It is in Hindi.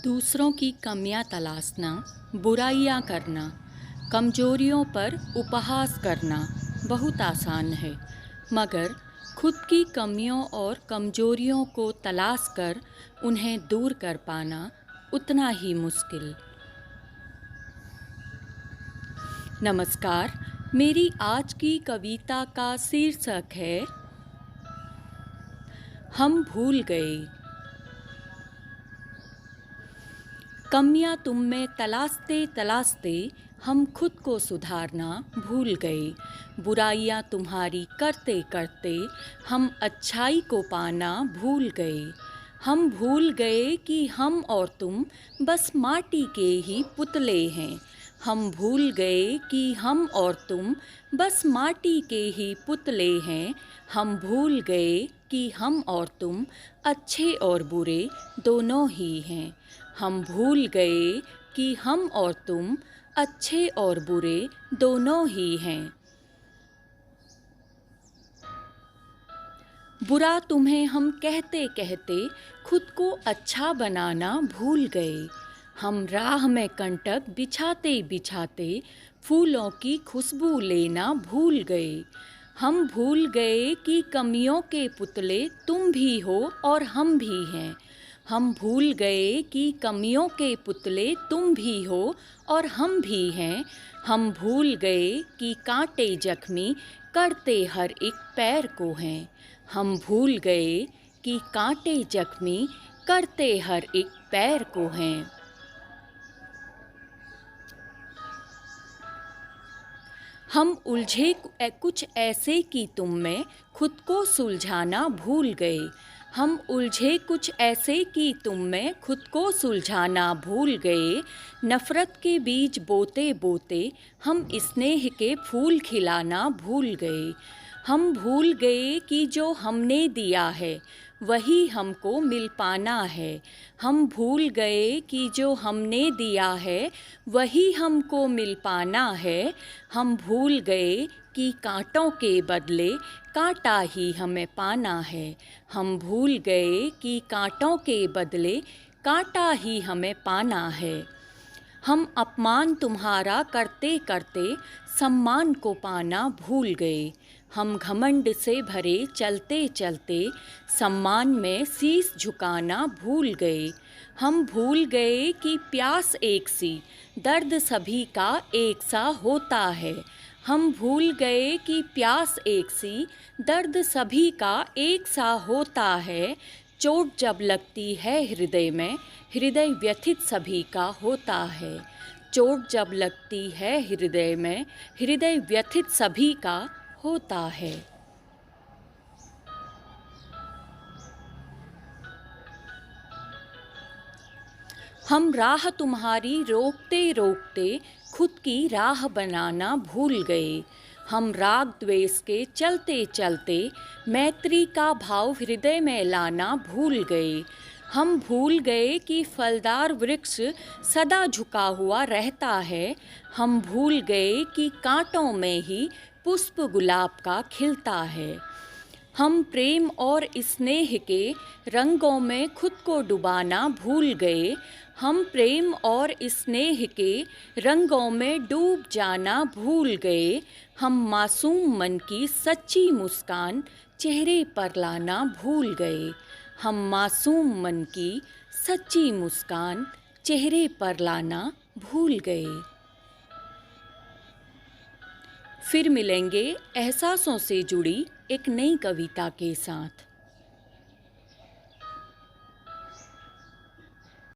दूसरों की कमियां तलाशना, बुराइयां करना, कमजोरियों पर उपहास करना बहुत आसान है, मगर खुद की कमियों और कमजोरियों को तलाश कर उन्हें दूर कर पाना उतना ही मुश्किल। नमस्कार, मेरी आज की कविता का शीर्षक है हम भूल गए। कमियां तुम में तलाशते तलाशते हम खुद को सुधारना भूल गए। बुराइयां तुम्हारी करते करते हम अच्छाई को पाना भूल गए। हम भूल गए कि हम और तुम बस माटी के ही पुतले हैं। हम भूल गए कि हम और तुम बस माटी के ही पुतले हैं। हम भूल गए कि हम और तुम अच्छे और बुरे दोनों ही हैं। हम भूल गए कि हम और तुम अच्छे और बुरे दोनों ही हैं। बुरा तुम्हें हम कहते कहते खुद को अच्छा बनाना भूल गए। हम राह में कंटक बिछाते बिछाते फूलों की खुशबू लेना भूल गए। हम भूल गए कि कमियों के पुतले तुम भी हो और हम भी हैं। हम भूल गए कि कमियों के पुतले तुम भी हो और हम भी हैं। हम भूल गए कि कांटे जख्मी करते हर एक पैर को हैं। हम भूल गए कि कांटे जख्मी करते हर एक पैर को हैं। हम उलझे कुछ ऐसे कि तुम में खुद को सुलझाना भूल गए। हम उलझे कुछ ऐसे कि तुम में खुद को सुलझाना भूल गए। नफ़रत के बीज बोते बोते हम स्नेह के फूल खिलाना भूल गए। हम भूल गए कि जो हमने दिया है वही हमको मिल पाना है। हम भूल गए कि जो हमने दिया है वही हमको मिल पाना है। हम भूल गए कि कांटों के बदले कांटा ही हमें पाना है। हम भूल गए कि कांटों के बदले कांटा ही हमें पाना है। हम अपमान तुम्हारा करते करते सम्मान को पाना भूल गए। हम घमंड से भरे चलते चलते सम्मान में शीश झुकाना भूल गए। हम भूल गए कि प्यास एक सी दर्द सभी का एक सा होता है। हम भूल गए कि प्यास एक सी दर्द सभी का एक सा होता है। चोट जब लगती है हृदय में हृदय व्यथित सभी का होता है। चोट जब लगती है हृदय में हृदय व्यथित सभी का होता है। हम राह तुम्हारी रोकते रोकते खुद की राह बनाना भूल गए। हम राग द्वेष के चलते चलते मैत्री का भाव हृदय में लाना भूल गए। हम भूल गए कि फलदार वृक्ष सदा झुका हुआ रहता है। हम भूल गए कि कांटों में ही पुष्प गुलाब का खिलता है। हम प्रेम और स्नेह के रंगों में खुद को डुबाना भूल गए। हम प्रेम और स्नेह के रंगों में डूब जाना भूल गए। हम मासूम मन की सच्ची मुस्कान चेहरे पर लाना भूल गए। हम मासूम मन की सच्ची मुस्कान चेहरे पर लाना भूल गए। फिर मिलेंगे एहसासों से जुड़ी एक नई कविता के साथ।